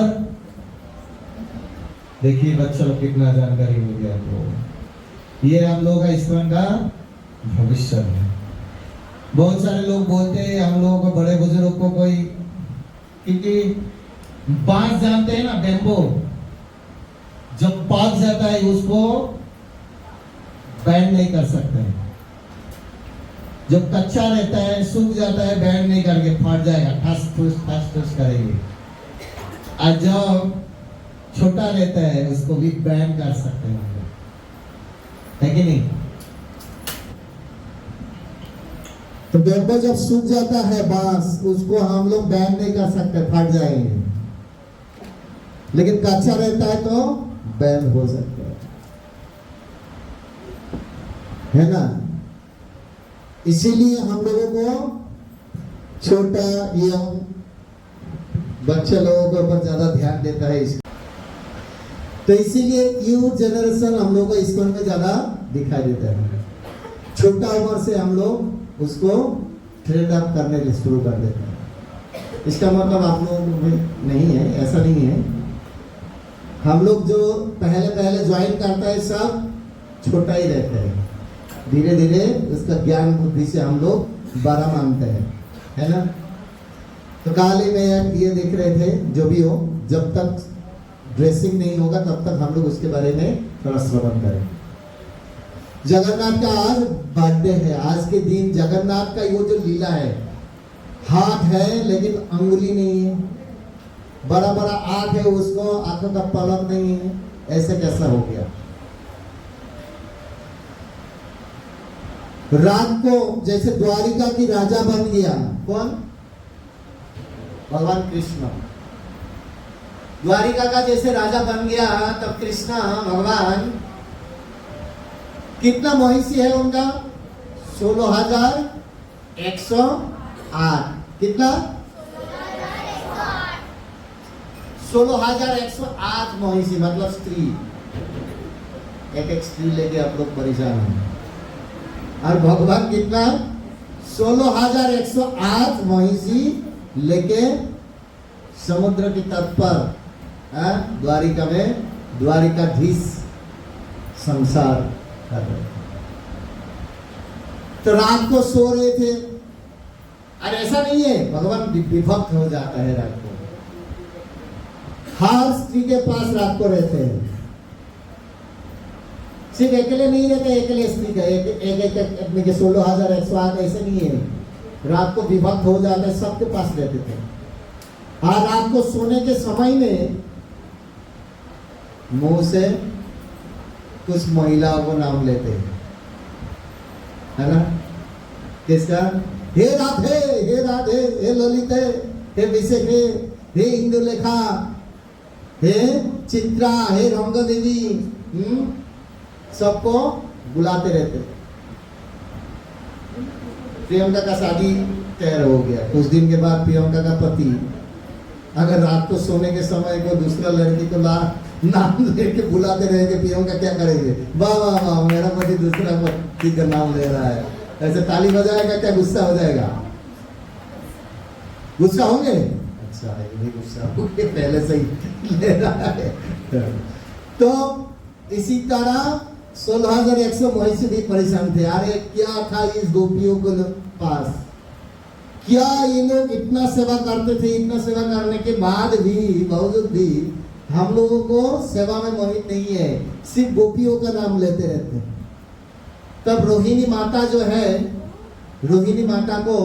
और देखिए बच्चों को कितना जानकारी हो गया। तो ये हम लोग का इस्कॉन का भविष्य है। बहुत सारे लोग बोलते हैं हम लोगों को, बड़े बुजुर्ग को कोई, क्योंकि बांस जानते हैं ना, बेम्बो जब पाक जाता है उसको बैंड नहीं कर सकते। जब कच्चा रहता है, सूख जाता है, बैंड नहीं करके फट जाएगा, ठस ठस करेंगे। और जब छोटा रहता है उसको भी बैंड कर सकते हैं, है कि नहीं? तो बेम्बो जब सूख जाता है बांस, उसको हम लोग बैंड नहीं कर सकते, फट जाएंगे। लेकिन कच्चा रहता है तो बैंड हो सकता है ना? इसीलिए हम लोगों को छोटा या बच्चे लोगों के ऊपर ज्यादा ध्यान देता है इसका। तो इसीलिए यूथ जनरेशन हम लोग को इस्कॉन में ज्यादा दिखाई देता है। छोटा उम्र से हम लोग उसको ट्रेन अप करने के लिए शुरू कर देते हैं। इसका मतलब आप लोग में नहीं है, ऐसा नहीं है। हम लोग जो पहले ज्वाइन करता है सब छोटा ही रहता है, धीरे धीरे उसका ज्ञान बुद्धि से हम लोग बड़ा मानते हैं, है ना? तो कल ही में ये देख रहे थे, जो भी हो, जब तक ड्रेसिंग नहीं होगा तब तक हम लोग उसके बारे में थोड़ा श्रवण करें। जगन्नाथ का आज बर्थडे है। आज के दिन जगन्नाथ का वो जो लीला है, हाथ है लेकिन अंगुली नहीं है, बड़ा बड़ा आंख है, उसको आंखों का पलक नहीं है, ऐसे कैसा हो गया? रात को जैसे द्वारिका की राजा बन गया, कौन? भगवान कृष्ण। द्वारिका का जैसे राजा बन गया, तब कृष्ण भगवान कितना महिषी है उनका? 16,108। कितना? 16,108 महिषी, मतलब स्त्री। एक स्त्री लेके आप लोग परेशान हैं। और भगवान कितना? 16,108 महिषी लेके समुद्र की तट पर द्वारिका में द्वारिकाधीश संसार कर रहे। तो रात को सो रहे थे। और ऐसा नहीं है, भगवान विभक्त हो जाता है रात को। हर स्त्री के पास रात को रहते हैं, सिर्फ अकेले नहीं रहते। अकेले स्त्री का एक अपने के 16,108 ऐसे नहीं है। रात को विभक्त हो जाता है, सबके पास रहते थे। और रात को सोने के समय में मुंह से कुछ महिलाओं को नाम लेते हैं, है ना? किसका? हे राधे, हे राधे, हे ललिते, हे विशेखे, हे इंदुलेखा, हे चित्रा, हे रंग देवी, सबको बुलाते रहते। प्रियंका का शादी तय हो गया। कुछ दिन के बाद प्रियंका का पति अगर रात को सोने के समय को दूसरा लड़की को नाम लेके बुलाते रहेंगे, प्रियंका क्या करेंगे? वाह वाह वाह, मेरा पति दूसरा पति का नाम ले रहा है, ऐसे ताली बजाएगा क्या? गुस्सा हो जाएगा? गुस्सा होंगे? अच्छा, ये गुस्सा होंगे, पहले से ही ले रहा है। तो इसी तरह 16,100 महिषी भी परेशान थे। अरे क्या था इस गोपियों के पास? क्या ये लोग इतना सेवा करते थे? इतना सेवा करने के बाद भी, बावजूद भी हम लोगों को सेवा में मोहित नहीं है, सिर्फ गोपियों का नाम लेते रहते हैं। तब रोहिणी माता जो है, रोहिणी माता को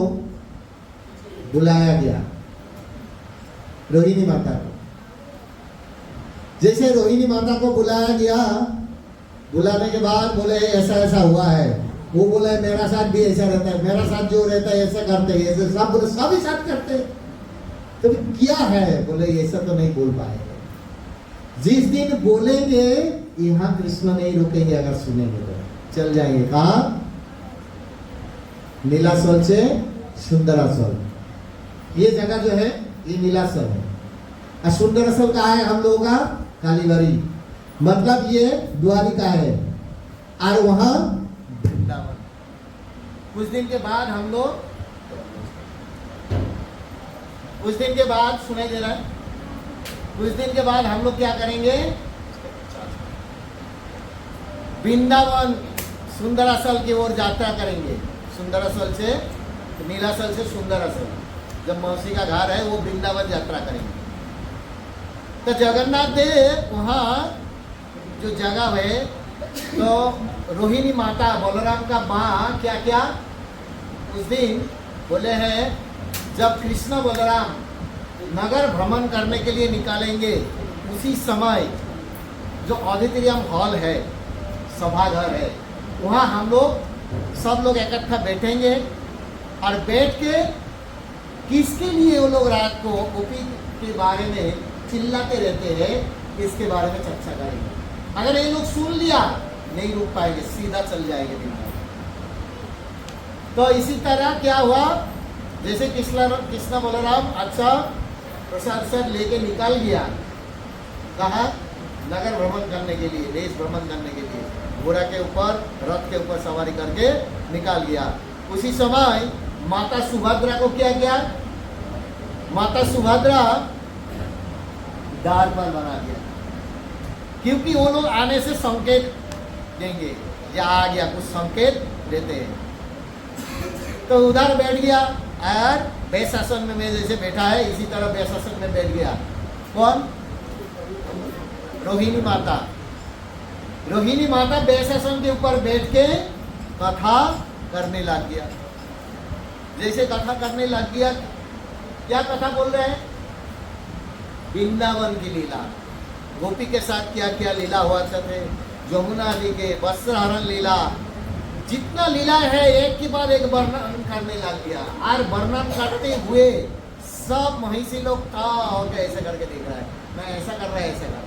बुलाया गया। रोहिणी माता को, जैसे रोहिणी माता को बुलाया गया, बुलाने के बाद बोले ऐसा ऐसा हुआ है। वो बोले मेरा साथ भी ऐसा रहता है, मेरा साथ जो रहता है ऐसा करते हैं, ऐसे सब बोले सब ही साथ करते हैं। तो क्या है? बोले ऐसा तो नहीं बोल पाएंगे। जिस दिन बोलेंगे यहाँ कृष्ण नहीं रुकेंगे, अगर सुनेंगे तो चल जाएंगे। कहा? नीलाचल से सुंदराचल, ये जगह जो है ये नीलाचल है। और सुंदराचल कहाँ है? हम लोगों का कालीबाड़ी, मतलब ये द्वारिका है। और वहां वृंदावन। कुछ दिन के बाद हम लोग, कुछ दिन के बाद सुनाई दे रहा है, कुछ दिन के बाद हम लोग क्या करेंगे, वृंदावन सुंदरासल की ओर यात्रा करेंगे। सुंदरासल से, नीलाचल से सुंदरासल, जब मौसी का घर है वो वृंदावन यात्रा करेंगे। तो जगन्नाथ देव वहाँ जो जगह है, तो रोहिणी माता बलराम का माँ क्या क्या उस दिन बोले हैं, जब कृष्ण बलराम नगर भ्रमण करने के लिए निकालेंगे, उसी समय जो ऑडिटोरियम हॉल है, सभाघर है, वहाँ हम लोग सब लोग इकट्ठा बैठेंगे और बैठ के किसके लिए वो लोग रात को गोपी के बारे में चिल्लाते रहते हैं, इसके बारे में चर्चा करेंगे। अगर ये लोग सुन लिया नहीं रुक पाएंगे, सीधा चल जाएंगे दिमाग। तो इसी तरह क्या हुआ, जैसे कृष्ण बलराम अच्छा प्रसाद लेके निकल गया, कहा नगर भ्रमण करने के लिए, देश भ्रमण करने के लिए, घोड़ा के ऊपर, रथ के ऊपर सवारी करके निकाल गया। उसी समय माता सुभद्रा को क्या किया, माता सुभद्रा द्वार पर बना दिया, क्योंकि वो लोग आने से संकेत देंगे, या आ गया, कुछ संकेत देते हैं। तो उधर बैठ गया और वैशासन में मैं जैसे बैठा है इसी तरह वैशासन में बैठ गया। कौन, रोहिणी माता। रोहिणी माता वैशासन के ऊपर बैठ के कथा करने लग गया। जैसे कथा करने लग गया, क्या कथा बोल रहे हैं, वृंदावन की लीला, गोपी के साथ क्या क्या लीला हुआ थे, यमुना जी के वस्त्रहरण लीला, जितना लीला है एक के बाद एक वर्णन करने लग गया। और वर्णन करते हुए सब महिषी लोग ऐसे करके देख रहा है, मैं ऐसा कर रहा है, ऐसा कर रहा है,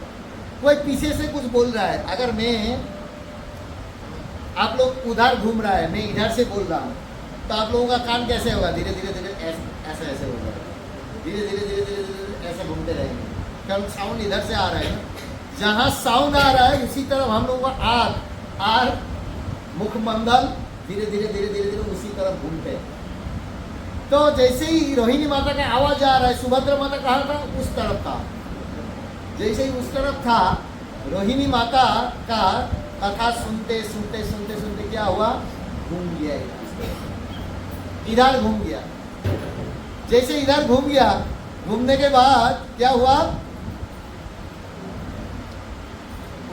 कोई पीछे से कुछ बोल रहा है। अगर मैं, आप लोग उधर घूम रहा है, मैं इधर से बोल रहा हूँ, तो आप लोगों का कान कैसे होगा, धीरे धीरे धीरे ऐसे ऐसे होगा, धीरे धीरे धीरे धीरे धीरे ऐसे घूमते रहेंगे, क्योंकि साउंड इधर से आ रहा है। जहाँ साउंड आ रहा है उसी तरफ हम लोगों का आँख और मुखमंडल धीरे धीरे धीरे धीरे धीरे उसी तरफ घूमते हैं। तो जैसे ही रोहिणी माता का आवाज आ रहा है, सुभद्रा माता कहाँ था, उस तरफ था। जैसे ही उस तरफ था, रोहिणी माता का कथा सुनते सुनते सुनते सुनते क्या हुआ, घूम गया, इधर घूम गया। जैसे इधर घूम गया, घूमने के बाद क्या हुआ,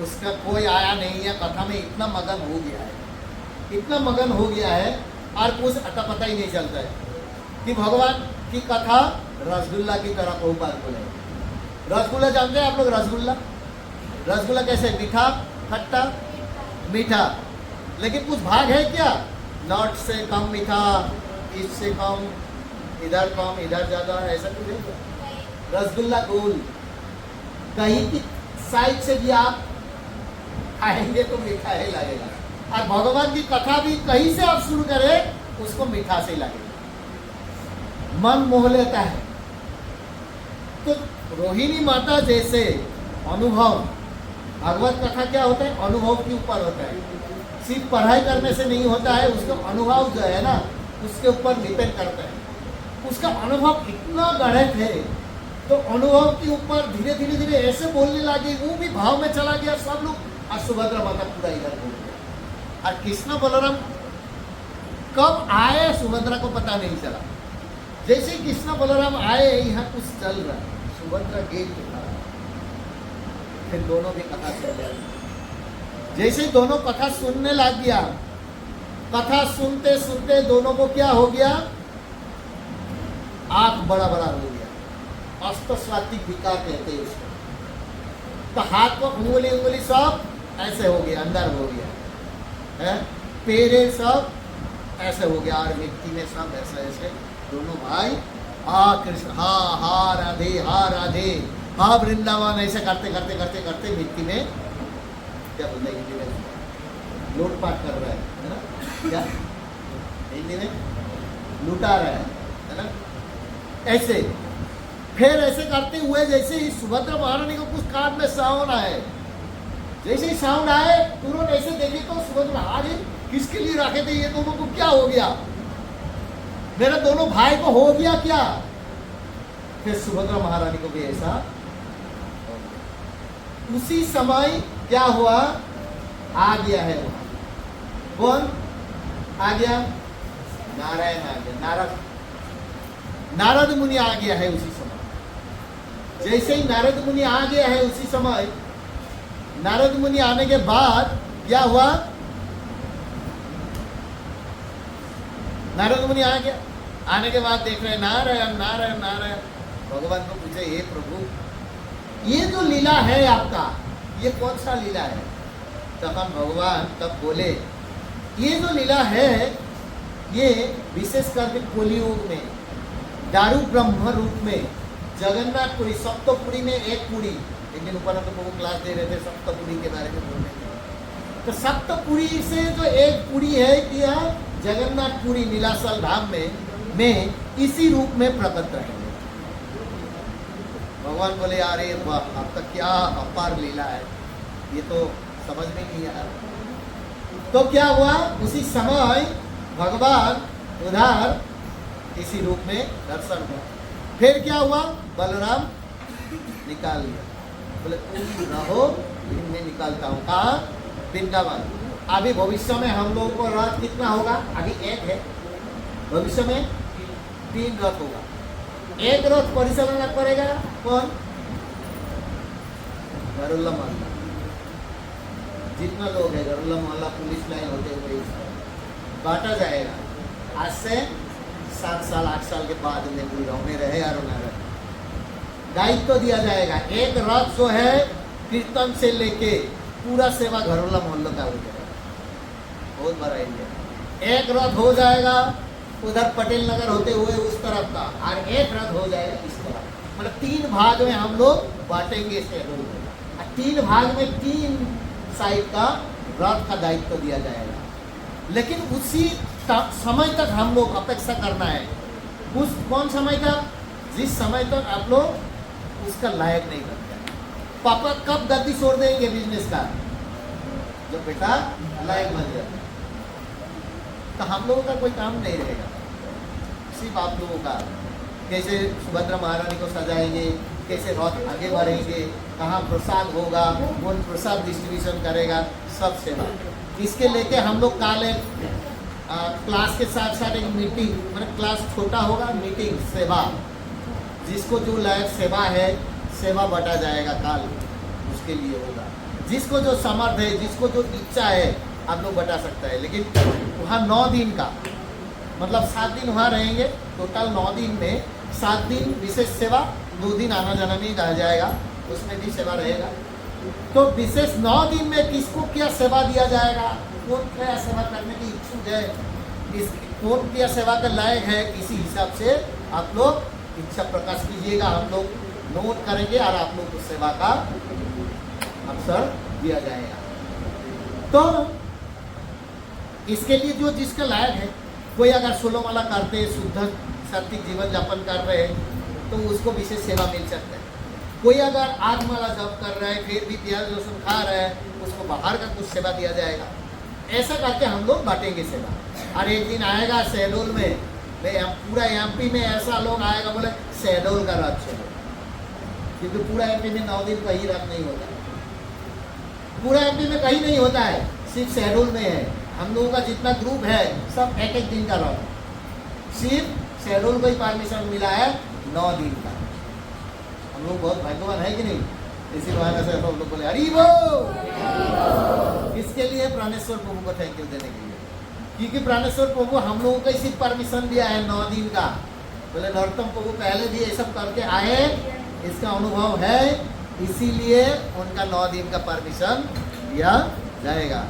उसका कोई आया नहीं है, कथा में इतना मगन हो गया है, इतना मगन हो गया है, और कुछ अता पता ही नहीं चलता है कि भगवान की कथा रसगुल्ला की तरह प्रभुपाद बोले। रसगुल्ला जानते हैं आप लोग, रसगुल्ला, रसगुल्ला कैसे, मीठा खट्टा मीठा, लेकिन कुछ भाग है क्या, नॉट से कम मीठा, इससे कम, इधर कम इधर ज्यादा, ऐसा कुछ है क्या? रसगुल्ला गोल, कहीं की साइड से भी आप खाएंगे तो मीठा ही लगेगा, और भगवान की कथा भी कहीं से आप शुरू करें उसको मीठा से ही लगेगा, मन मोह लेता है। तो रोहिणी माता जैसे अनुभव, भगवत कथा क्या होता है, अनुभव के ऊपर होता है, सिर्फ पढ़ाई करने से नहीं होता है, उसका अनुभव जो है ना उसके ऊपर डिपेंड करता है। उसका अनुभव इतना गहरा है, तो अनुभव के ऊपर धीरे धीरे धीरे ऐसे बोलने लगे, वो भी भाव में चला गया सब लोग, और सुभद्रा माता पूरा इधर बोल गया। और कृष्ण बलराम कब आए सुभद्रा को पता नहीं चला। जैसे ही कृष्ण बलराम आए, यहाँ कुछ चल रहा है, सुभद्रा गेट पे खड़ा, फिर दोनों भी कथा सुन रहे। जैसे ही दोनों कथा सुनने लग गया, कथा सुनते सुनते दोनों को क्या हो गया, आंख बड़ा बड़ा हो गया, अस्तस्वातिक विकार कहते हैं उसको। तो हाथ को उंगली उंगली सब ऐसे हो गया, अंदर हो गया है, पैरे सब ऐसे हो गया, और मिट्टी में सब ऐसे ऐसे दोनों भाई, कृष्ण हा राधे हा वृंदावन, ऐसे करते करते करते करते मिट्टी में क्या बोलते हैं हिंदी में, लूटपाट कर रहा है ना, क्या हिंदी में लूटा रहा है ना, ऐसे। फिर ऐसे करते हुए जैसे ही सुभद्रा महारानी को कुछ कान में साउंड आए, जैसे ही साउंड आए तुरंत ऐसे देखे तो सुभद्रा, अरे किसके लिए रखे थे ये दोनों को, क्या हो गया, मेरे दोनों भाई को हो गया क्या। फिर सुभद्रा महारानी को भी ऐसा उसी समय क्या हुआ, आ गया है वहां। कौन आ गया? नारायण आ गया, नारद मुनि आ गया है उसी समय। जैसे ही नारद मुनि आ गया है उसी समय, नारद मुनि आने के बाद क्या हुआ, नारद मुनि आ गया। आने के बाद देख रहे नारायण नारायण नारायण। भगवान को पूछे, हे प्रभु, ये जो लीला है आपका, ये कौन सा लीला है? तब हम भगवान तब बोले, ये जो लीला है ये विशेष करके कलियुग में दारू ब्रह्म रूप में जगन्नाथपुरी सप्तपुरी में एक पुरी, एक दिन ऊपर तो वो क्लास दे रहे थे सप्तपुरी के बारे में बोलने के। तो सप्तपुरी से जो एक पुरी है कि जगन्नाथपुरी नीलाचल धाम में इसी रूप में प्रकट रहेंगे। भगवान बोले, अरे वाह, आपका क्या अपार लीला है, ये तो समझ में नहीं आ रहा। तो क्या हुआ, उसी समय भगवान उधर इसी रूप में दर्शन हुआ। फिर क्या हुआ, बलराम निकाल लिया, बोले तुम रहो, मैं निकालता हूँ। कहाँ? वृंदावन। अभी भविष्य में हम लोगों को रथ कितना होगा? अभी एक है, भविष्य में 3 रथ होगा। एक रथ परिचालना करेगा कौन? गरुल्ला मोहल्ला। जितना लोग है गरुल्ला मोहल्ला पुलिस लाइन होते हुए बांटा जाएगा। आज से 7 साल 8 साल के बाद में कोई रहो में रहे या ना रहे, दायित्व तो दिया जाएगा। एक रथ जो है कीर्तन से लेके पूरा सेवा गरुल्ला मोहल्ला का हो जाएगा। बहुत बड़ा एरिया। एक रथ हो जाएगा उधर पटेल नगर होते हुए उस तरफ का, और एक रथ हो जाएगा इस तरफ। मतलब 3 भाग में हम लोग बांटेंगे इसे। 3 भाग में 3 साइड का रथ का दायित्व दिया जाएगा। लेकिन उसी समय तक हम लोग अपेक्षा करना है। उस कौन समय तक? जिस समय तक आप लोग उसका लायक नहीं बनते। पापा कब गद्दी छोड़ देंगे बिजनेस का? जब बेटा लायक बन जाए, तो हम लोगों का कोई काम नहीं रहेगा, सिर्फ आप लोगों का। कैसे सुभद्रा महारानी को सजाएंगे, कैसे रथ आगे बढ़ेंगे, कहाँ प्रसाद होगा, कौन प्रसाद डिस्ट्रीब्यूशन करेगा, सब सेवा। इसके लेके हम लोग कल एक क्लास के साथ साथ एक मीटिंग, मतलब क्लास छोटा होगा, मीटिंग सेवा, जिसको जो लायक सेवा है सेवा बटा जाएगा काल, उसके लिए होगा। जिसको जो सामर्थ्य है, जिसको जो इच्छा है, आप लोग बता सकता है। लेकिन वहाँ 9 दिन का मतलब 7 दिन वहाँ रहेंगे, टोटल 9 दिन में 7 दिन विशेष सेवा, 2 दिन आना जाना नहीं रह जाएगा, उसमें भी सेवा रहेगा। तो विशेष 9 दिन में किसको क्या सेवा दिया जाएगा, कौन क्या सेवा करने की इच्छुक है, इस कौन क्या सेवा का लायक है, इसी हिसाब से आप लोग इच्छा प्रकाश कीजिएगा। हम लोग नोट करेंगे और आप लोग को सेवा का अवसर दिया जाएगा। तो इसके लिए जो जिसका लायक है, कोई अगर 16 माला करते, शुद्ध सात्विक जीवन यापन कर रहे हैं, तो उसको विशेष सेवा मिल सकता है। कोई अगर 8 माला जप कर रहा है, फिर भी प्याज लहसुन खा रहा है, उसको बाहर का कुछ सेवा दिया जाएगा। ऐसा करके हम लोग बांटेंगे सेवा। और एक दिन आएगा शहडोल में, पूरा एमपी में ऐसा लोग आएगा, बोले शहडोल का रथ चलो, क्योंकि पूरा एमपी में 9 दिन कहीं रथ नहीं होता, पूरा एमपी में कहीं नहीं होता है, सिर्फ शहडोल में है। हम लोगों का जितना ग्रुप है सब एक दिन का रथ, सिर्फ शहडोल को ही परमिशन मिला है 9 दिन का। हम लोग बहुत भाग्यवान है कि नहीं? इसी बहाने से हम लोग बोले हरी बोल। इसके लिए प्राणेश्वर प्रभु को थैंक यू देने के लिए, क्योंकि प्राणेश्वर प्रभु हम लोगों को इसी परमिशन दिया है 9 दिन का। बोले नरोत्तम प्रभु पहले भी ये सब करके आए, इसका अनुभव है, इसीलिए उनका 9 दिन का परमिशन दिया जाएगा।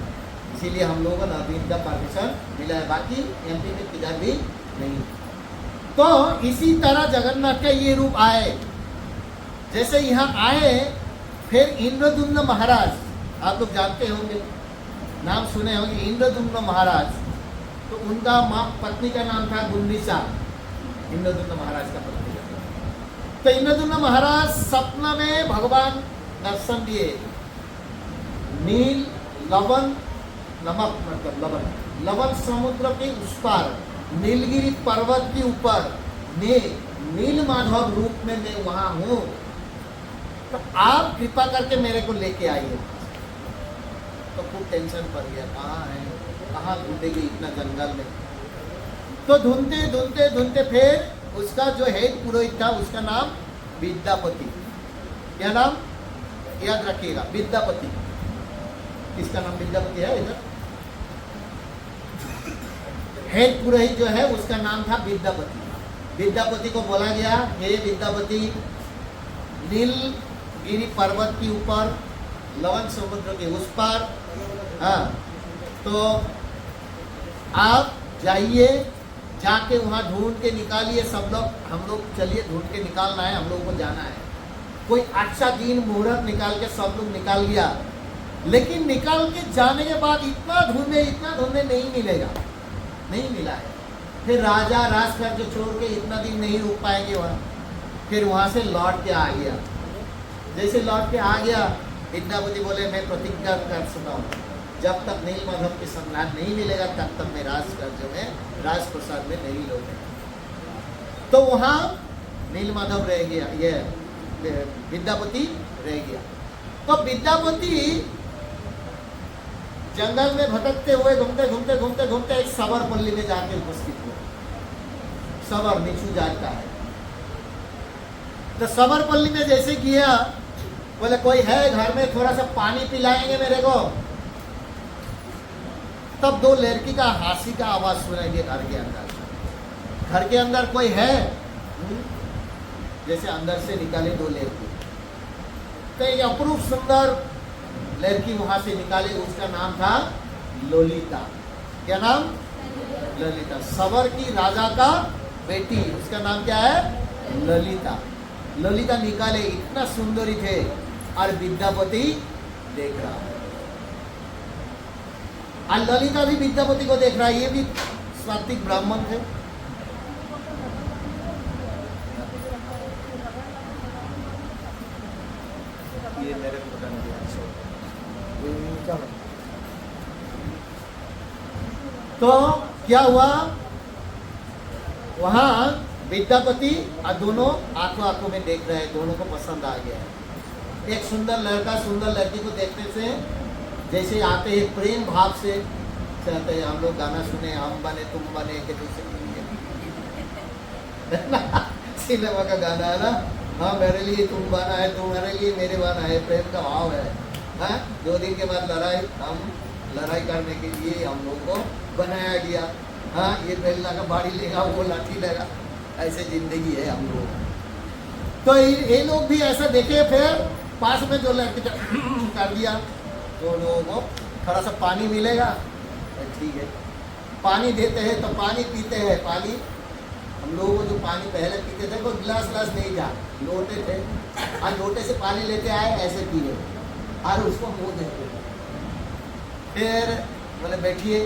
इसीलिए हम लोगों को 9 दिन का परमिशन मिला है, बाकी एमपी में किधर भी नहीं। तो इसी तरह जगन्नाथ का ये रूप आए, जैसे यहाँ आए। फिर इंद्रद्युम्न महाराज, आप लोग जानते होंगे, नाम सुने होंगे इंद्रद्युम्न महाराज। तो उनका पत्नी का नाम था गुंडीचा, इंद्रद्युम्न महाराज का पत्नी का। तो इंद्रद्युम्न महाराज सपना में भगवान दर्शन दिए। नील लवन, नमक मतलब लवन, लवन समुद्र के उस पार, नीलगिरी पर्वत के ऊपर नील माधव रूप में मैं वहां हूँ। तो आप कृपा करके मेरे को लेके आइए। तो खूब टेंशन पड़ गया, कहाँ है, कहाँ ढूंढेगी इतना जंगल में। तो ढूंढते ढूंढते ढूंढते फिर उसका जो हेड पुरोहित था उसका नाम विद्यापति। क्या नाम याद रखिएगा, विद्यापति। किसका नाम विद्यापति है इधर? हेड पुरोहित जो है उसका नाम था विद्यापति। विद्यापति को बोला गया, हे विद्यापति, नीलगिरी पर्वत के ऊपर लवण समुद्र के उस पार, हाँ, तो आप जाइए, जाके वहाँ ढूंढ के निकालिए सब लोग, हम लोग चलिए ढूंढ के निकालना है, हम लोग को जाना है। कोई अच्छा दिन मुहूर्त निकाल के सब लोग निकाल लिया, लेकिन निकाल के जाने के बाद इतना ढूंढे नहीं मिलेगा, नहीं मिला है। फिर राजा राजकाज जो छोड़ के इतना दिन नहीं रुक पाएंगे वहाँ, फिर वहाँ से लौट के आ गया। जैसे लौट के आ गया, विद्यापति बोले मैं प्रतिज्ञा कर चुका हूँ, जब तक नील माधव की सम्राट नहीं मिलेगा तब तक मैं राजकाज में राजप्रसाद में नहीं लौटेगा। तो वहाँ नील माधव रह गया, ये विद्यापति रह गया। तो विद्यापति जंगल में भटकते हुए घूमते एक सबर पल्ली में जाके उपस्थित हुआ। सबर नीचू जात का है। तो सबर पल्ली में जैसे किया, बोले कोई है घर में, थोड़ा सा पानी पिलाएंगे मेरे को। तब दो लड़की का हंसी का आवाज सुनाई दिया घर के अंदर। घर के अंदर कोई है? जैसे अंदर से निकाले दो लड़की। तो एक अपूर्व सुंदर लड़की वहां से निकाले, उसका नाम था ललिता। क्या नाम? ललिता। सबर की राजा का बेटी, उसका नाम क्या है? ललिता। ललिता निकाले, इतना सुंदरी थे, और विद्यापति देख रहा है। और ललिता भी विद्यापति को देख रहा है, ये भी सात्विक ब्राह्मण थे। ये मेरे को पता नहीं। तो क्या हुआ, वहां विद्यापति और दोनों आंखों में देख रहे हैं, दोनों को पसंद आ गया। एक सुंदर लड़का सुंदर लड़की को देखने से जैसे आते हैं प्रेम भाव से चाहते हैं, हम लोग गाना सुने, हम बने तुम बने के दूसरे सिनेमा का गाना है ना, हाँ मेरे लिए तुम बना है, तुम्हारे लिए मेरे बना है, प्रेम का भाव है। हाँ, 2 दिन के बाद लड़ाई करने के लिए हम लोग को बनाया गया। हाँ, ये बेलना का बाड़ी लेगा, वो लाठी लेगा, ऐसे जिंदगी है हम लोग। तो ये लोग भी ऐसा देखे, फिर पास में जो लड़के कर दिया, तो लोगों को थोड़ा सा पानी मिलेगा, ठीक है, पानी देते हैं तो पानी पीते हैं। पानी हम लोगों को जो पानी पहले पीते थे, कोई गिलास नहीं था, लोटे थे, और लोटे से पानी लेते आए, ऐसे पिए और उसको मुँह देते। फिर बोले बैठिए।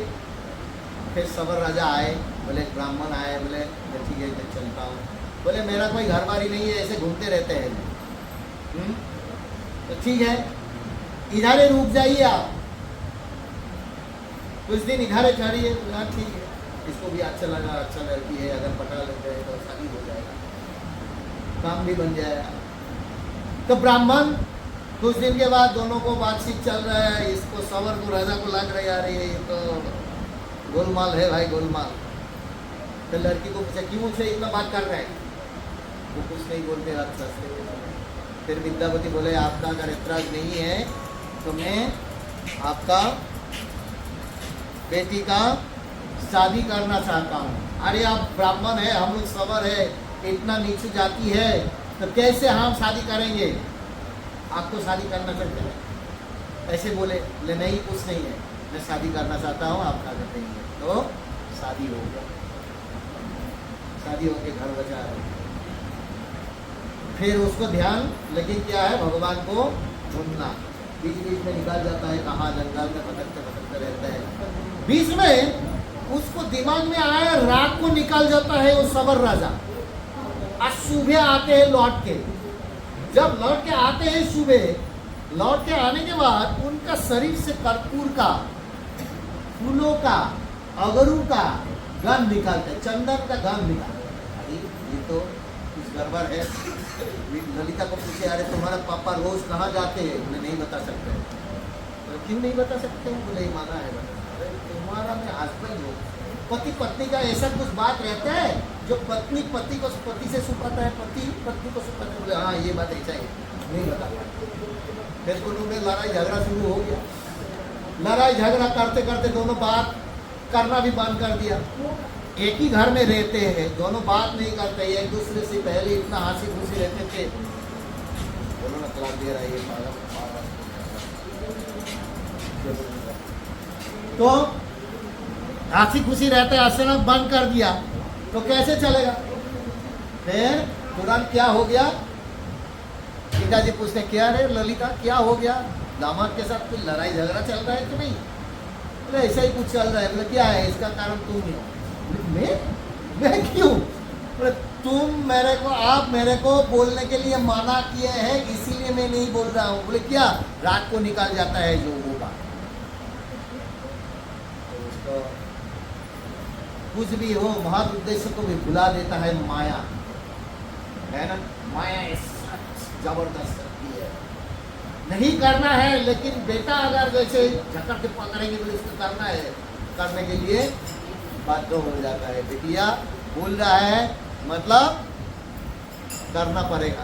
फिर सबर राजा आए, बोले ब्राह्मण आए, बोले ठीक है मैं चलता हूँ। बोले मेरा कोई घर बारी नहीं है, ऐसे घूमते रहते हैं। तो ठीक है, इधर रुक जाइए आप, कुछ दिन इधर ठहरिए। ठीक है, इसको भी अच्छा लगा, अच्छा लड़की है, अगर पटा लेते हैं तो शादी हो जाएगा, काम भी बन जाएगा। तो ब्राह्मण कुछ दिन के बाद दोनों को बातचीत चल रहा है, इसको सबर को राजा को लग रहा है यार ये तो गोलमाल है भाई, गोलमाल। तो लड़की को पूछा क्यों से इतना बात कर रहे हैं? वो कुछ नहीं बोलते हाथ सस्ते। फिर विद्यापति बोले आपका अगर ऐतराज नहीं है तो मैं आपका बेटी का शादी करना चाहता हूँ। अरे आप ब्राह्मण है, हम लोग सबर है, इतना नीचे जाती है, तो कैसे हम शादी करेंगे? आपको शादी करना चाहते हैं? ऐसे बोले नहीं कुछ नहीं है, मैं शादी करना चाहता हूँ, आप क्या करते हैं? तो शादी हो गया, शादी होके घर बचा है। फिर उसको ध्यान, लेकिन क्या है, भगवान को ढूंढना। बीच बीच में निकाल जाता है, कहाँ जंगल में भटकते रहता है। बीच में उसको दिमाग में आया, रात को निकल जाता है वो सबर राजा, आज सुबह आते हैं लौट के। जब लौट के आते हैं सुबह, लौट के आने के बाद उनका शरीर से कर्पूर का, फूलों का, अगरू का गंध निकालते, चंदन का गंध निकालते। अरे ये तो इस गड़बड़ है। ललिता को पूछे, अरे तुम्हारा पापा रोज कहाँ जाते हैं? बोले नहीं बता सकते। तो क्यों नहीं बता सकते? बोले माना है बता। अरे तुम्हारा मैं हस्बैंड हूँ, पति पत्नी का ऐसा कुछ बात रहता है जो पत्नी पति को पति से छुपाता है, पति पत्नी को छुपाता है। बोले हाँ ये बात ऐसा है, नहीं बता पाए। फिर दोनों में लड़ाई झगड़ा शुरू हो गया। लड़ाई झगड़ा करते करते दोनों बात करना भी बंद कर दिया। एक ही घर में रहते हैं, दोनों बात नहीं करते, एक दूसरे से पहले इतना हंसी खुशी रहते थे। दोनों ने तलाक दे रहा है ये पागल। तो हंसी खुशी रहते हंसना बंद कर दिया तो कैसे चलेगा? फिर तुरंत क्या हो गया? पिताजी पूछते क्या रे ललिता क्या हो गया? दामाद के साथ कुछ लड़ाई झगड़ा चल रहा है कि नहीं? बोले ऐसा ही कुछ चल रहा है। बोले क्या है? इसका कारण तुम ही हो। मैं क्यों? बोले तुम मेरे को, आप मेरे को बोलने के लिए मना किए हैं, इसीलिए मैं नहीं बोल रहा हूँ। बोले क्या? रात को निकल जाता है जो वो बात। तो कुछ भी हो, महद उद्देश्य को भी भुला देता है माया, है ना? माया जबरदस्त करती है। नहीं करना है, लेकिन बेटा अगर जैसे झकड़ के पकड़ेंगे तो इसको करना है, करने के लिए बाध्य हो जाता है। बिटिया बोल रहा है मतलब करना पड़ेगा।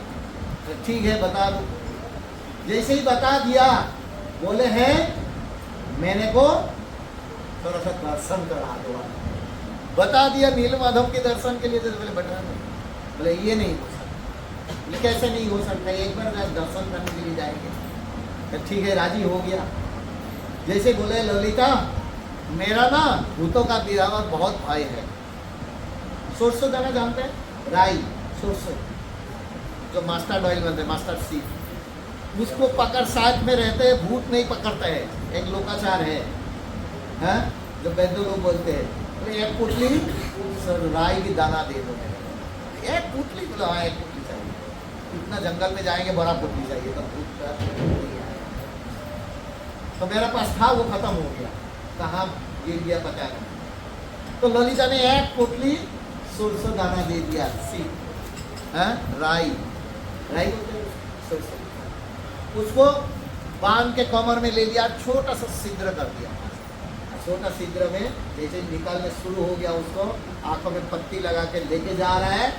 तो ठीक है बता दो। जैसे ही बता दिया, बोले हैं मैंने को थोड़ा सा दर्शन करा दो। बता दिया नील माधव के दर्शन के लिए। तो बोले बैठा नहीं। बोले ये नहीं हो सकता। बोले कैसे नहीं हो सकता? एक बार दर्शन करने के लिए जाएंगे। तो ठीक है राजी हो गया। जैसे बोले ललिता मेरा ना भूतों का बिरावर बहुत भय है। सरसों दाना जानते हैं? राई सरसों जो मस्टर्ड ऑयल बनते हैं, मस्टर्ड सीड, उसको पकड़ साथ में रहते हैं, भूत नहीं पकड़ता है। एक लोकाचार है, हैं? जो वैद्य लोग बोलते हैं। तो एक पुतली राई की दाना दे दो मेरे। एक पुतली? बोला हाँ एक पुतली चाहिए। इतना जंगल में जाएंगे, बड़ा पुतली चाहिए। तो भूत का तो मेरे पास था, वो खत्म हो गया। कहाँ गिर गया पता नहीं। तो ललिता ने एक पोटली सरसों दाना दे दिया, सीड, राई राई सरसों, उसको बांध के कमर में ले लिया, छोटा सा छिद्र कर दिया। छोटा छिद्र में जैसे निकालने शुरू हो गया, उसको आंखों में पट्टी लगा के लेके जा रहा है।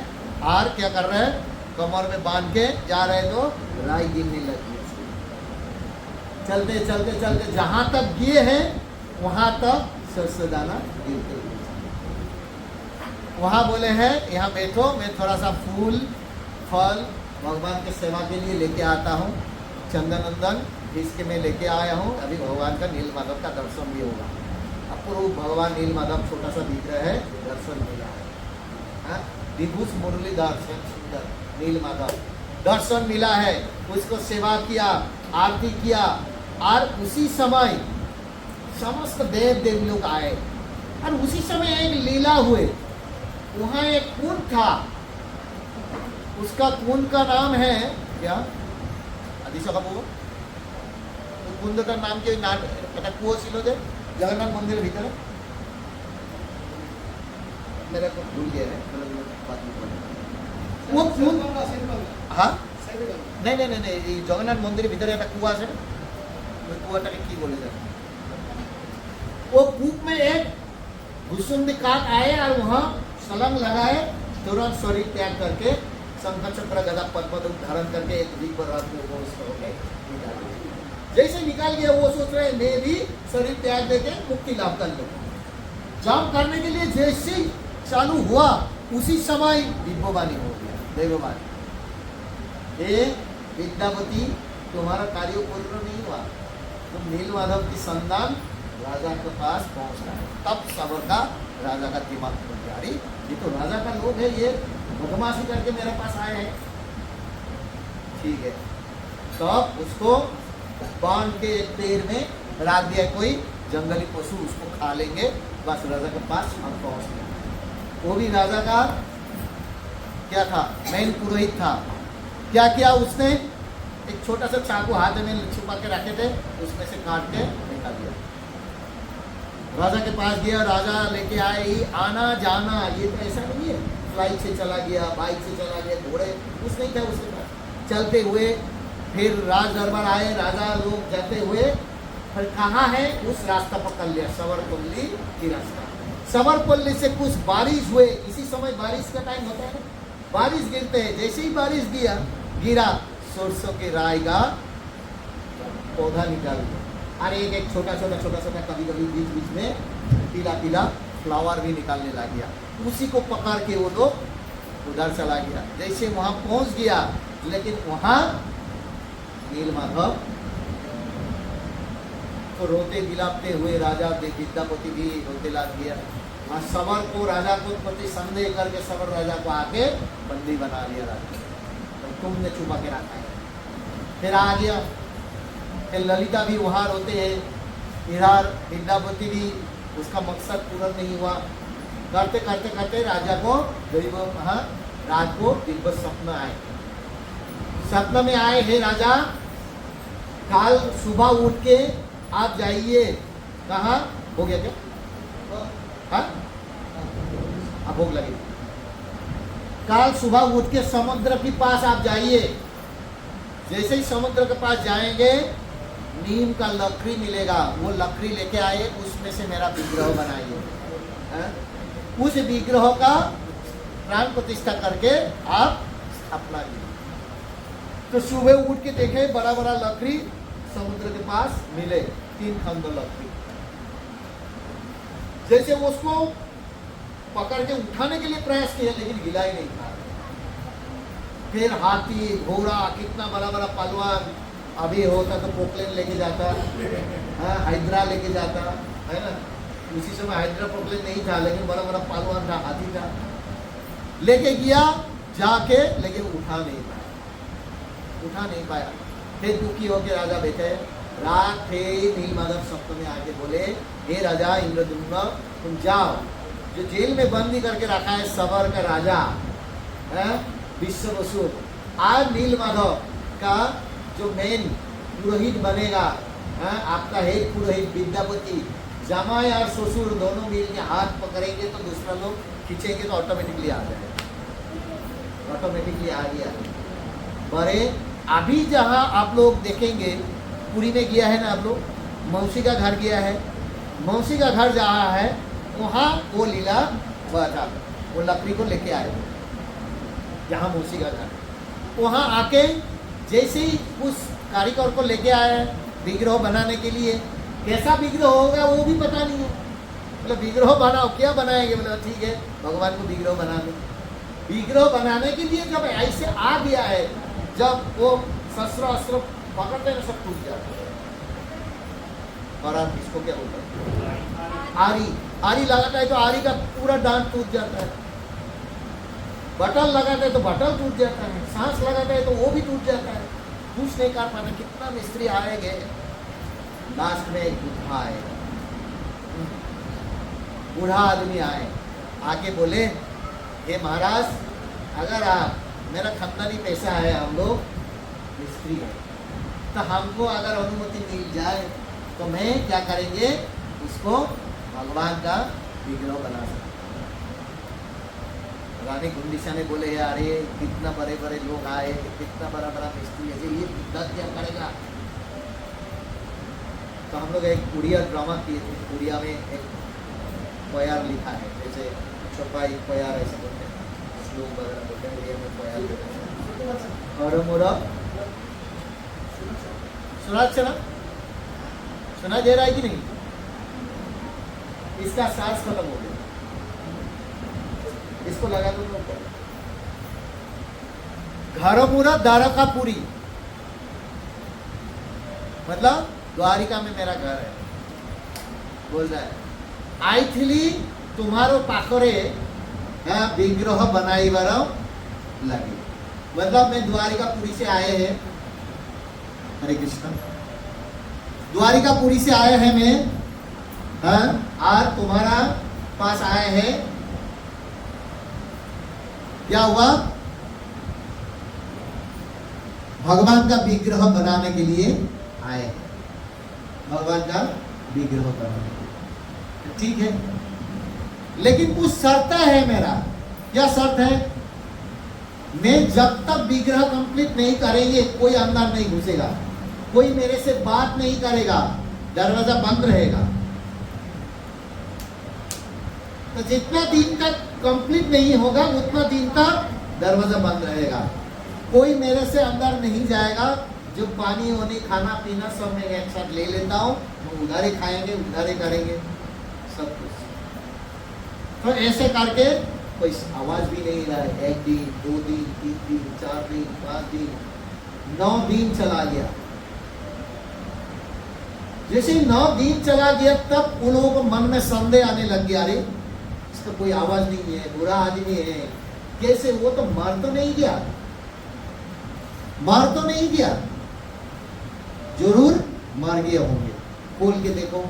और क्या कर रहे हैं? कमर में बांध के जा रहे हैं तो राई गिरने लगी। चलते चलते चलते जहां तक गए हैं वहां तक सरसों दाना गिरते। वहां बोले हैं यहाँ बैठो, मैं थोड़ा सा फूल फल भगवान के सेवा के लिए लेके आता हूँ। चंदन वंदन इसके मैं लेके आया हूँ। अभी भगवान का नील माधव का दर्शन भी होगा। अपूर्व भगवान नील माधव छोटा सा दिख रहा है, दर्शन मिला है। विभूष मुरलीधर सुंदर नील माधव दर्शन मिला है। उसको सेवा किया, आरती किया। और उसी समय समस्त देव देवी लोग आए और उसी समय एक लीला हुए। वहाँ एक कुंड था, उसका कुंड का नाम है क्या? आदिशा का वो कुंड का नाम क्या? नाम पता? कुओ सिलो दे जगन्नाथ मंदिर भीतर मेरे को भूल गया है। वो कुंड, हाँ नहीं नहीं नहीं नहीं, जगन्नाथ मंदिर भीतर एक कुआ से कुआटाके की बोले जाते। वो कूप में एक घुसुंडी काक आए और वहाँ सलंग लगाए, तुरंत शरीर त्याग करके शंख चक्र गदा पद्म धारण करके एक वीक पर जैसे निकाल गया। वो सोच रहे मैं भी शरीर त्याग देके मुक्ति लाभ कर लूँ। जब करने के लिए जैसे ही चालू हुआ, उसी समय दिव्यवाणी हो गया। देववाणी, हे विद्यापति तुम्हारा कार्य पूर्ण नहीं हुआ, तुम नील माधव की संतान राजा के पास पहुंच रहा है। तब सबर का राजा का दिमाग खुल गया, अरे ये तो राजा का लोग है, ये बदमाशी करके मेरे पास आए हैं। ठीक है, तब उसको बांध के एक पेड़ में रख दिया। कोई जंगली पशु उसको खा लेंगे, बस राजा के पास हम पहुंच गए। वो भी राजा का क्या था? मेन पुरोहित था। क्या किया उसने? एक छोटा सा चाकू हाथ में छुपा के रखे थे, उसमें से काट के निकाल दिया। राजा के पास गया, राजा लेके आए। ही आना जाना ये तो ऐसा नहीं है फ्लाइट से चला गया, बाइक से चला गया, घोड़े कुछ नहीं था उसके पास। चलते हुए फिर राज दरबार आए, राजा लोग जाते हुए फिर कहाँ है उस रास्ता पकड़ लिया, सवरपल्ली की रास्ता। सवरपल्ली से कुछ बारिश हुए, इसी समय बारिश का टाइम होता है ना, बारिश गिरते हैं, जैसे ही बारिश गिरा सरसों के राई का पौधा निकाल दिया। और एक छोटा छोटा कभी बीच बीच में पीला फ्लावर भी निकालने लग गया। उसी को पकड़ के वो लोग उधर चला गया। जैसे वहां पहुंच गया, लेकिन वहां नीलमाधव तो रोते बिलापते हुए राजा विद्यापति भी रोते लग गया। और सवर को राजा को प्रति संदेह करके सवर राजा को आके बंदी बना लिया राजा, तो तुमने छुपा के रखा है। फिर आ गया, फिर ललिता भी वहां रोते हैं, इधर विद्यापति भी, उसका मकसद पूरा नहीं हुआ। करते करते करते राजा को रात को दिव्य स्वप्न आए। सपने में आए, हे राजा कल सुबह उठ के आप जाइए, कहाँ हो गया क्या? हाँ, अब भोग लगी। कल सुबह उठ के समुद्र के पास आप जाइए। जैसे ही समुद्र के पास जाएंगे, नीम का लकड़ी मिलेगा, वो लकड़ी लेके आए, उसमें से मेरा विग्रह बनाइए। उस विग्रह का प्राण प्रतिष्ठा करके आप स्थापना कीजिए। तो सुबह उठ के देखे बड़ा बड़ा लकड़ी समुद्र के पास मिले, 3 खंड लकड़ी। जैसे उसको पकड़ के उठाने के लिए प्रयास किया, लेकिन गिला ही नहीं था। फिर हाथी घोड़ा, कितना बड़ा बड़ा पहलवान, अभी होता तो पोकलेन लेके जाता, हाइड्रा लेके जाता है ना। उसी समय हाइड्रा पोकलेन नहीं था, लेकिन बड़ा बड़ा पहलवान था, हाथी था, लेके गया जाके, लेकिन उठा नहीं पाया। फिर दुखी होकर राजा बैठे, रात थे, नीलमाधव सप्त में आके बोले, हे राजा इंद्रद्युम्न, तुम जाओ, जो जेल में बंदी करके रखा है सबर का राजा विश्ववसु, आज नीलमाधव का जो मेन पुरोहित बनेगा, आपका हेड पुरोहित विद्यापति, जमाई और ससुर दोनों मिल के हाथ पकड़ेंगे तो दूसरा लोग खींचेंगे तो ऑटोमेटिकली आ जाएगा। ऑटोमेटिकली आ गया। बड़े अभी जहाँ आप लोग देखेंगे, पुरी में गया है ना आप लोग, मौसी का घर गया है, मौसी का घर जहाँ है वहाँ वो लीला बता, वो लकड़ी को लेके आए जहाँ मौसी का घर, वहाँ आके जैसे ही उस कारीगर को लेके आए विग्रह बनाने के लिए, कैसा विग्रह होगा वो भी पता नहीं है। मतलब विग्रह बनाओ, क्या बनाएंगे? बोले ठीक है भगवान को विग्रह बना दो। विग्रह बनाने के लिए जब ऐसे आ गया है, जब वो शस्त्र अस्त्र पकड़ते हैं सब टूट जाता है। और आप इसको क्या बोलते हैं? आरी लगाता है तो आरी का पूरा डांट टूट जाता है। बटन लगाते हैं तो बटन टूट जाता है, सांस लगाते हैं तो वो भी टूट जाता है, कुछ नहीं कर पाते। कितना मिस्त्री आएंगे, लास्ट में एक बुढ़ा आएगा, बूढ़ा आदमी आके बोले, हे महाराज, अगर आप, मेरा खानदानी पैसा है, हम लोग मिस्त्री है, तो हमको अगर अनुमति मिल जाए तो मैं क्या करेंगे, उसको भगवान का विग्रह बना सकते। रानी गुंडीसा ने बोले, अरे कितना बड़े बड़े लोग आए, कितना बड़ा बड़ा मिस्त्री है, ये दस क्या करेगा। तो हम लोग एक उड़िया ड्रामा किए थे, उड़िया में एक प्यार लिखा है, जैसे छपाई प्यार ऐसे बोलते हैं, श्लोक वगैरह बोलते हैं, उड़िया में प्यार लिखा है। और मोरा सुना दे रहा है कि नहीं? इसका सांस खत्म हो गया, इसको लगा दो। घरमुरा द्वारकापुरी, मतलब द्वारिका में मेरा घर है, बोल रहा है। आई थी तुम्हारो पाखरे विग्रह बनाई बारो लगे, मतलब मैं द्वारिकापुरी से आए हैं, हरे कृष्ण, द्वारिकापुरी से आए हैं मैं, और तुम्हारा पास आए हैं, क्या हुआ, भगवान का विग्रह बनाने के लिए आए हैं, भगवान का विग्रह बनाने के लिए। ठीक है, लेकिन कुछ शर्त है मेरा, क्या शर्त है? मैं जब तक विग्रह कंप्लीट नहीं करेंगे कोई अंदर नहीं घुसेगा, कोई मेरे से बात नहीं करेगा, दरवाजा बंद रहेगा। तो जितना दिन तक कंप्लीट नहीं होगा उतना दिन तक दरवाजा बंद रहेगा। कोई मेरे से अंदर नहीं जाएगा। जो पानी होने खाना पीना सब मैं एक साथ ले लेता हूँ, वो उधर ही खाएंगे, उधर ही करेंगे सब कुछ। तो ऐसे करके कोई आवाज भी नहीं रहा है। 1 दिन 2 दिन 3 दिन 4 दिन 5 दिन 9 दिन चला गया। जैसे 9 दिन चला गया तब उन लोगों को मन में संदेह आने लग गया, अरे इसका कोई आवाज नहीं है, बुरा आदमी है, कैसे? वो तो मर तो नहीं गया, मर तो नहीं गया, जरूर मर गए होंगे। खोल के देखो।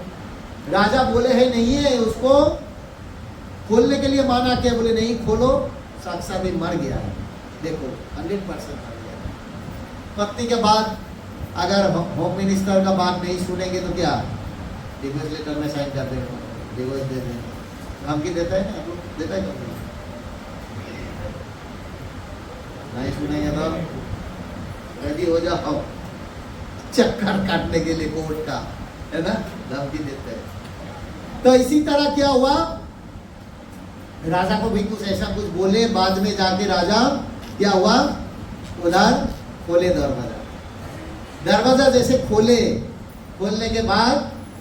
राजा बोले है नहीं है, उसको खोलने के लिए माना क्या? बोले नहीं खोलो, साक्षात ही मर गया है। देखो 100% मर गया। पत्नी के बाद अगर होम मिनिस्टर का बात नहीं सुनेंगे तो क्या डिवोर्स लेटर में साइन कर देंगे, डिवोर्स दे देंगे। धमकी देता है ना, देता है कंपनी। नहीं सुनेंगे तो रेडी हो जाओ चक्कर काटने के लिए कोर्ट का, है ना, धमकी देते हैं। तो इसी तरह क्या हुआ, राजा को भी कुछ ऐसा कुछ बोले, बाद में जाके राजा क्या हुआ, उधर खोले दरवाजा। दरवाजा जैसे खोले, खोलने के बाद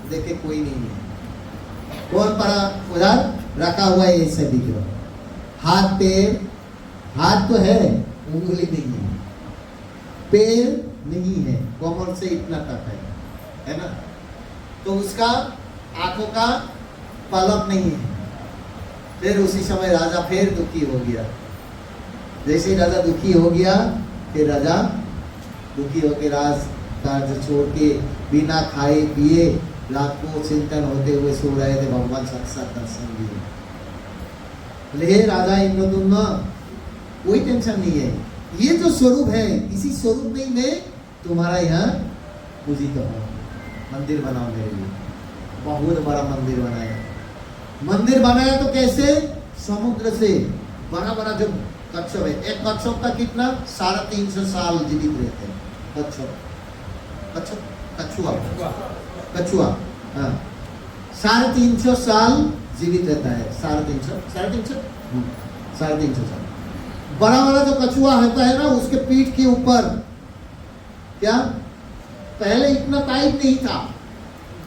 देखे कोई नहीं है। कौन पड़ा उधर रखा हुआ है? ये सभी को हाथ पैर, हाथ तो है, उंगली नहीं है, पैर नहीं है, कमर से इतना तक है ना। तो उसका आंखों का पलक नहीं है। फिर उसी समय राजा फिर दुखी हो गया। जैसे राजा दुखी हो गया, फिर राजा दुखी होकर राज कार्य छोड़ के बिना खाए पिए रात को चिंतन होते हुए सो रहे थे। भगवान साक्षात दर्शन दिए। ले राजा इंद्रदुम्न, कोई टेंशन नहीं है, ये जो स्वरूप है इसी स्वरूप में मैं तुम्हारा यहाँ पूजित हूँ। मंदिर बनाओ मेरे लिए। बहुत बड़ा मंदिर बनाया। मंदिर बनाया तो कैसे? समुद्र से बड़ा बड़ा जो कच्छप है, एक कच्छप का कितना 350 साल जीवित रहते हैं। कछुआ, हाँ 350 साल जीवित रहता है। 350 साल। बड़ा बड़ा जो कछुआ होता है ना, उसके पीठ के ऊपर क्या पहले इतना टाइट नहीं था।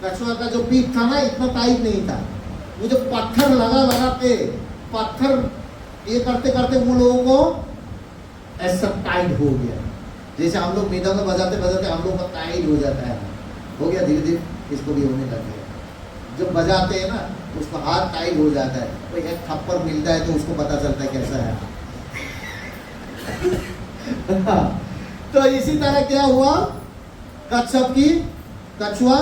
कछुआ का जो पीठ था ना, इतना टाइट नहीं था। वो जो पत्थर लगा के पत्थर ये करते करते वो लोगों को ऐसा टाइट हो गया। जैसे हम लोग मृदंग बजाते बजाते हम लोग का टाइट हो जाता है, हो गया धीरे धीरे इसको भी होने लग गया। जब बजाते हैं ना उसका हाथ टाइट हो जाता है, तो एक थप्पड़ मिलता है तो उसको पता चलता है कैसा है। तो इसी तरह क्या हुआ, कच्छप की कछुआ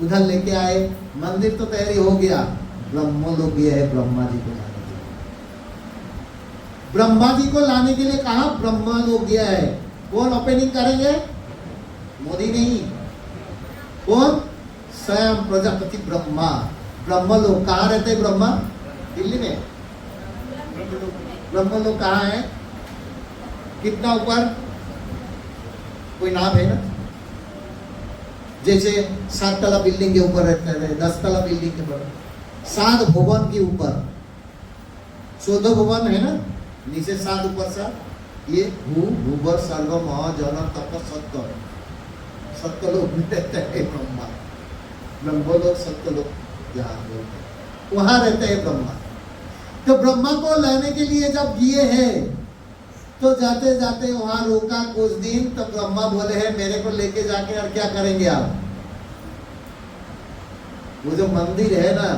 उधर लेके आए। मंदिर तो तैयारी हो गया। ब्रह्म लोग गए है ब्रह्मा जी को लाने के लिए। ब्रह्मा जी को लाने के लिए कहा, ब्रह्मा लोग गया है। कौन ओपनिंग करेंगे? मोदी नहीं, कौन? स्वयं प्रजापति ब्रह्मा। ब्रह्म लोग कहाँ रहते हैं? ब्रह्मा दिल्ली में। ब्रह्म लोग कहाँ है? कितना ऊपर? कोई नाम है ना? जैसे 7 तला बिल्डिंग के ऊपर रहते हैं, 10 तला बिल्डिंग के ऊपर, 7 भवन के ऊपर, 14 भवन है ना, नीचे 7 ऊपर 7। ये भूवर सर्व महाजन तप सत्य लोग रहते हैं ब्रह्मा। ब्रह्म लोग सत्य लोग जहाँ बोलते वहां रहते हैं ब्रह्मा। तो ब्रह्मा को लाने के लिए जब गए हैं तो जाते जाते वहां रोका कुछ दिन। तो ब्रह्मा बोले हैं मेरे को लेके जाके और क्या करेंगे आप? वो जो मंदिर है ना,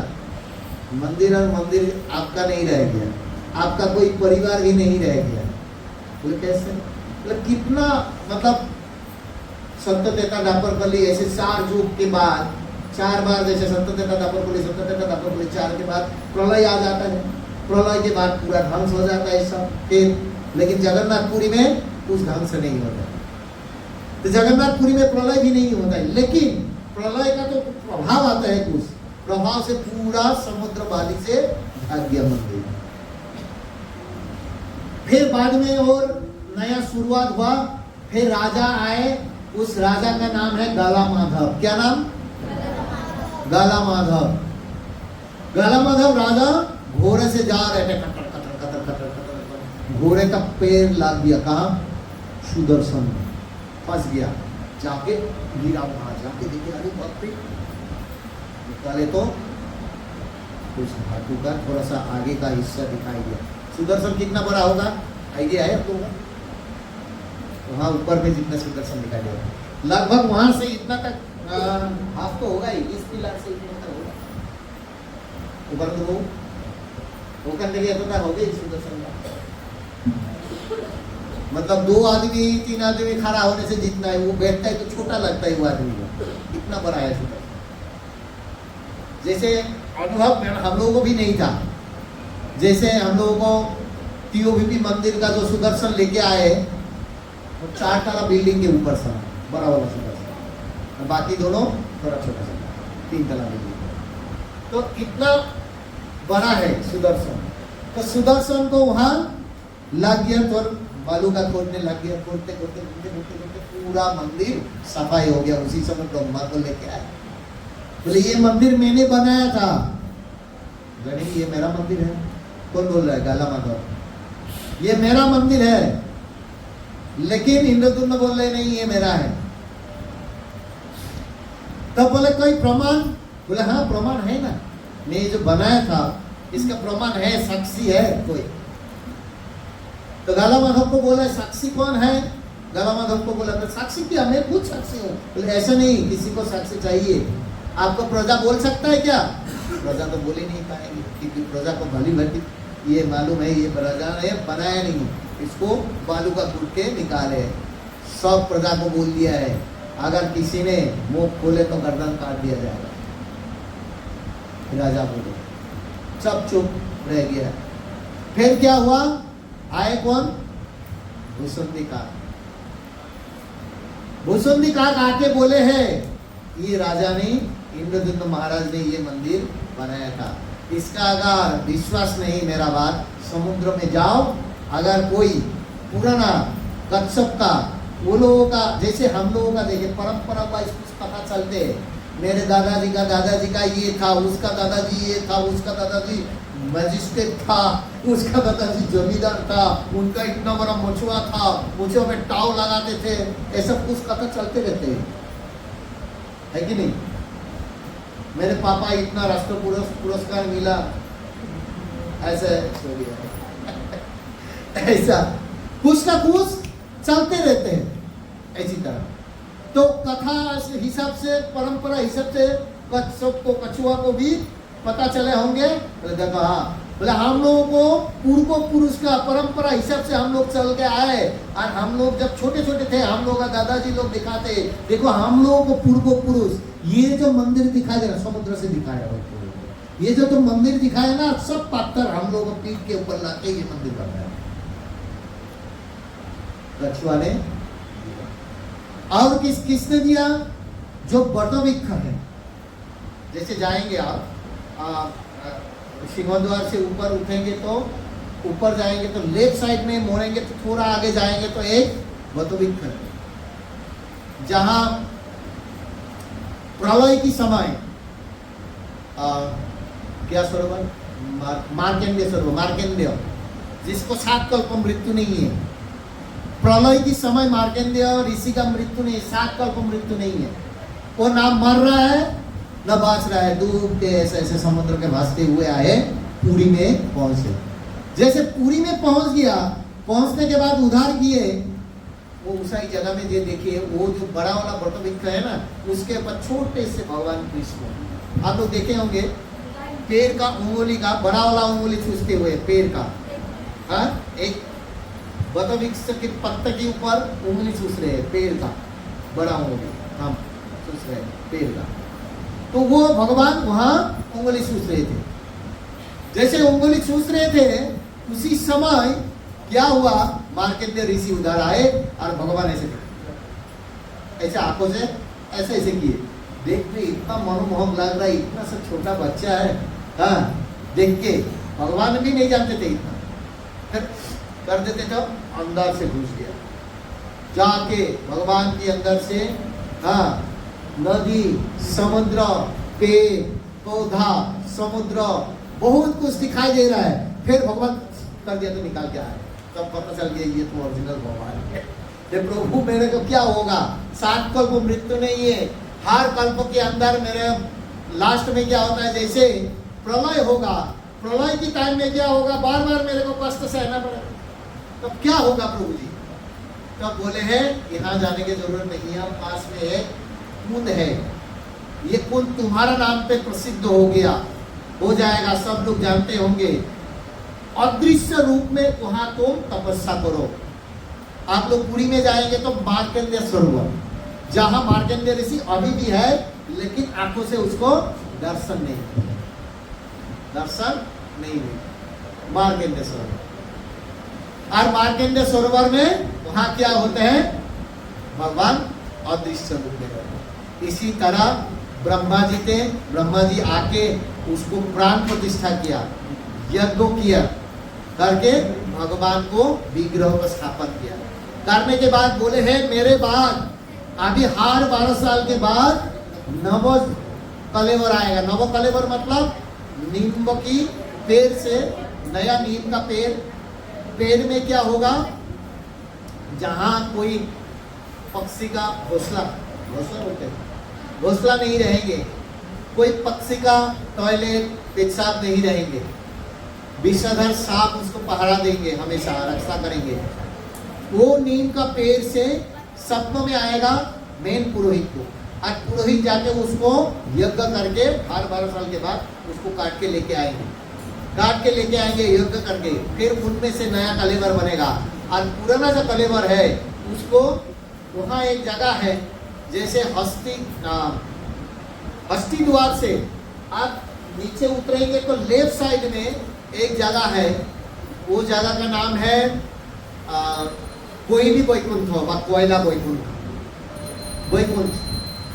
मंदिर और मंदिर आपका नहीं रह गया, आपका कोई परिवार भी नहीं रह गया। बोले कैसे? मतलब कितना, मतलब सत्यतेता दापरपल्ली ऐसे 4 युग के बाद 4 बार, जैसे सत्यतेता दापरपल्ली 4 के बाद प्रलय आ जाता है। प्रलय के बाद पूरा ध्वंस हो जाता है सब। फिर लेकिन जगन्नाथपुरी में उस ढंग से नहीं होता। तो जगन्नाथपुरी में प्रलय भी नहीं होता है, लेकिन प्रलय का तो प्रभाव आता है, कुछ प्रभाव से पूरा समुद्र बाली से ढक गया मंदिर। फिर बाद में और नया शुरुआत हुआ, फिर राजा आए, उस राजा का नाम है गाला माधव। क्या नाम? गाला माधव। गाला माधव राजा घोड़े से जा रहे थे, cutter cutter cutter cutter cutter, घोड़े का पैर लाग गया कहाँ? सुदर्शन में फंस गया, जाके गिरा, वहां जाके देखे अरे बाप रे, निकाले तो उस धातु का थोड़ा सा आगे का हिस्सा दिखाई दिया। सुदर्शन कितना बड़ा होगा आइडिया है आपको? वहां ऊपर में जितना सुदर्शन दिखाई दे रहा है लगभग वहां से इतना तक हाफ तो होगा ही, 20 पिलर से इतना तक होगा ऊपर तो वो करने के तो हो गई सुदर्शन का। मतलब 2 आदमी 3 आदमी खड़ा होने से जितना है, वो बैठता है तो छोटा लगता है वो आदमी को, इतना बड़ा है सुदर्शन। जैसे अनुभव हम लोगों को भी नहीं था, जैसे हम लोगों को टीओबीपी मंदिर का जो सुदर्शन लेके आए, वो 4 तला बिल्डिंग के ऊपर था, बड़ा वाला सुदर्शन, और बाकी दोनों थोड़ा छोटा सा 3 तला बिल्डिंग। तो इतना बड़ा है सुदर्शन। तो सुदर्शन को वहां लग गया, तो बालू का खोदने लग गया, खोदते खोदते खोदते खोदते खोदते पूरा मंदिर सफाई हो गया। उसी समय ब्रह्मा को लेके आए, बोले ये मंदिर मैंने बनाया था। गणेश ये मेरा मंदिर है। कौन बोल रहा है? गाला माधव। ये मेरा मंदिर है, लेकिन इंद्रदुम्न बोल रहे नहीं ये मेरा है। तब बोले कोई प्रमाण? बोले हाँ प्रमाण है ना, मैं जो बनाया था इसका प्रमाण है, साक्षी है कोई? तो गाला माधव को बोला साक्षी कौन है? गाला माधव को बोला साक्षी क्या, मैं खुद साक्षी हूँ। बोले ऐसा नहीं, किसी को साक्षी चाहिए। आपको प्रजा बोल सकता है क्या? प्रजा तो बोल ही नहीं पाएगी, क्योंकि प्रजा को भली भली ये मालूम है ये प्रजा ने बनाया नहीं, इसको बालू का कूट के निकाले। सब प्रजा को बोल दिया है, अगर किसी ने मुंह खोले तो गर्दन काट दिया जाएगा। राजा बोले, सब चुप रह गया। फिर क्या हुआ? आए कौन? भूसुंडी काक। भूसुंडी काक आके बोले हैं ये राजा ने, इंद्रदुम्न महाराज ने ये मंदिर बनाया था। इसका अगर विश्वास नहीं मेरा बात, समुद्र में जाओ, अगर कोई पुराना कच्छप का वो लोगों का, जैसे हम लोगों का देखे परंपरा वाइज कुछ पता चलते है, मेरे दादाजी का ये था, उसका दादाजी ये था, उसका दादाजी मजिस्ट्रेट था, उसका दादाजी जमींदार था, उनका इतना बड़ा मछुआ था, मुझे में टाव लगाते थे, ऐसा कुछ कथा चलते रहते है कि नहीं? मेरे पापा इतना राष्ट्र पुरस्कार मिला, ऐसे ऐसा कुछ ना कुछ चलते रहते हैं ऐसी तरह। तो कथा हिसाब से, परंपरा हिसाब से कच्छप को, कछुआ को भी पता चले होंगे। देखो हाँ, बोले हम लोगों को पूर्व पुरुष का परंपरा हिसाब से हम लोग चल के आए, और हम लोग जब छोटे छोटे थे हम लोग का दादाजी लोग दिखाते, देखो हम लोगों को पूर्व पुरुष, ये जो मंदिर दिखाई दे रहा समुद्र से दिखाया हुआ, ये जो तो मंदिर दिखाया ना, सब पत्थर हम लोगों को पीठ के ऊपर लाके ये मंदिर बनाया कछुआ ने। और किसने दिया? जो बटविक है। जैसे जाएंगे आप सिंहद्वार से ऊपर उठेंगे तो ऊपर जाएंगे तो लेफ्ट साइड में मोड़ेंगे तो थोड़ा आगे जाएंगे तो एक बटविक है, जहां प्रलय की समय क्या सरोवर? मार्केंडेय सरोवर, मार्केंडेय, जिसको 7 कल्प मृत्यु नहीं है। प्रलय की समय मार्केंडेय ऋषि का मृत्यु नहीं, 7 कल्प मृत्यु नहीं है। वो ना मर रहा है न बाँच रहा है, डूब के ऐसे ऐसे समुद्र के भासते हुए आए, पुरी में पहुंचे। जैसे पुरी में पहुंच गया, पहुंचने के बाद उधार किए, वो उसी जगह में ये देखिए, वो जो बड़ा वाला बटविक है ना, उसके ऊपर छोटे से भगवान कृष्ण, आप लोग देखे होंगे, पेड़ का उंगली का बड़ा वाला उंगली चूसते हुए, पेड़ का एक बटवृक्ष के पत्ते के ऊपर उंगली चूस रहे हैं, पेड़ का बड़ा उंगली हम चूस रहे हैं पेड़ का। तो वो भगवान वहां उंगली चूस रहे थे। जैसे उंगली चूस रहे थे, उसी समय क्या हुआ? मार्केंडेय ऋषि उधर आए और भगवान ऐसे आंखों से ऐसे ऐसे किए, देखते इतना मनोमोहक लग रहा है, इतना सा छोटा बच्चा है, हाँ, देख के भगवान भी नहीं जानते थे इतना। फिर कर देते तो अंदर से घुस गया, जाके भगवान के अंदर से हाँ नदी, समुद्र, पेड़ पौधा, समुद्र बहुत कुछ दिखाई दे रहा है। फिर भगवान कर दिया तो निकाल के आए, तब पता चल गया ये तो ओरिजिनल भगवान है। ये प्रभु मेरे को क्या होगा, 7 कल्प मृत्यु नहीं है, हर कल्प के अंदर मेरे लास्ट में क्या होता है, जैसे प्रलय होगा, प्रलय की टाइम में क्या होगा, बार बार मेरे को कष्ट सहना पड़ेगा, तब क्या होगा प्रभु जी। तब बोले हैं यहाँ जाने की जरूरत नहीं है, पास में एक कुंड है, ये कुंड तुम्हारा नाम पे प्रसिद्ध हो गया, हो जाएगा, सब लोग जानते होंगे। अदृश्य रूप में वहां तुम तपस्या करो। आप लोग पुरी में जाएंगे तो मार्कंडेय सरोवर, जहां मार्कंडेय ऋषि अभी भी है, लेकिन आंखों से उसको दर्शन नहीं हुई मार्कंडेय सरोवर। और मार्कंडेय सरोवर में वहां क्या होते हैं, भगवान अदृश्य रूप में रहते। इसी तरह ब्रह्मा जी थे, ब्रह्मा जी आके उसको प्राण प्रतिष्ठा किया, यज्ञ किया, करके भगवान को विग्रह को स्थापन किया। करने के बाद बोले हैं मेरे बाद अभी हर 12 साल के बाद नव कलेवर आएगा। नव कलेवर मतलब नीम की पेड़ से, नया नीम का पेड़ में क्या होगा, जहां कोई पक्षी का घोंसला बोलते हैं, घोंसला नहीं रहेंगे, कोई पक्षी का टॉयलेट पेशाब नहीं रहेंगे, विषधर सांप उसको पहरा देंगे, हमेशा रक्षा करेंगे। वो नीम का पेड़ से सपनों में आएगा मेन पुरोहित को, और पुरोहित जाके उसको यज्ञ करके हर 12 साल के बाद उसको काट के लेके आएंगे यज्ञ करके, फिर उनमें से नया कलेवर बनेगा। और पुराना जो कलेवर है उसको वहाँ एक जगह है, जैसे हस्ती द्वार से आप नीचे उतरेंगे तो लेफ्ट साइड में एक जगह है, वो जगह का नाम है कोई भी वैकुंठ होगा, कोयला वैकुंठ।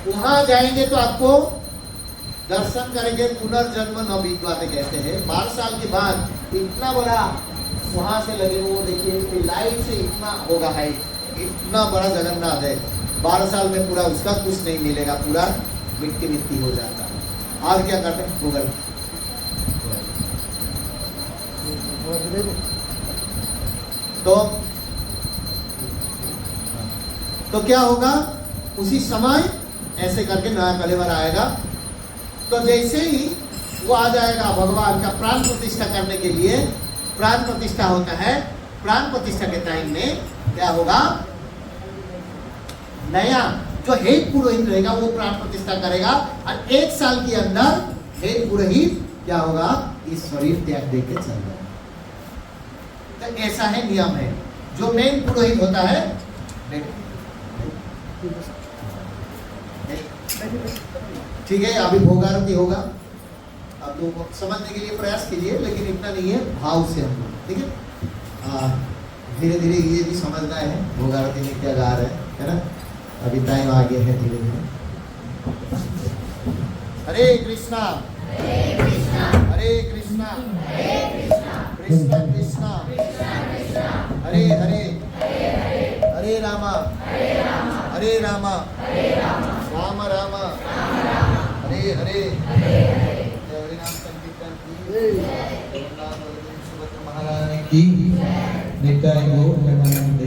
वहां जाएंगे तो आपको दर्शन करेंगे, पुनर्जन्म न विद्वाते कहते हैं। 12 साल के बाद इतना बड़ा वहां से लगे, वो देखिए लाइट से इतना होगा हाइट, इतना बड़ा जगन्नाथ है। 12 साल में पूरा उसका कुछ नहीं मिलेगा, पूरा मिट्टी हो जाता है। और क्या करते हैं, गूगल तो क्या होगा, उसी समय ऐसे करके नया कलेवर आएगा। तो जैसे ही वो आ जाएगा, भगवान का प्राण प्रतिष्ठा करने के लिए प्राण प्रतिष्ठा होता है। प्राण प्रतिष्ठा के टाइम में क्या होगा, नया जो हेड पुरोहित रहेगा वो प्राण प्रतिष्ठा करेगा, और 1 साल के अंदर हेड पुरोहित क्या होगा, इस शरीर त्याग देके चल जाएगा। तो ऐसा है, नियम है। जो मेन पुरोहित होता है, ठीक है, अभी भोगारती होगा, अब तो समझने के लिए प्रयास कीजिए, लेकिन इतना नहीं है, भाव से हम लोग, ठीक है, धीरे धीरे ये भी समझना है भोगारती में क्या गा रहे हैं, है ना। अभी टाइम आ गया है, धीरे धीरे। हरे कृष्णा हरे कृष्णा कृष्णा कृष्णा हरे हरे हरे रामा हरे रामा राम राम हरे हरे। हरे नाम संकीर्तन की, महाराज की नित्याय गौर प्रेमानंद।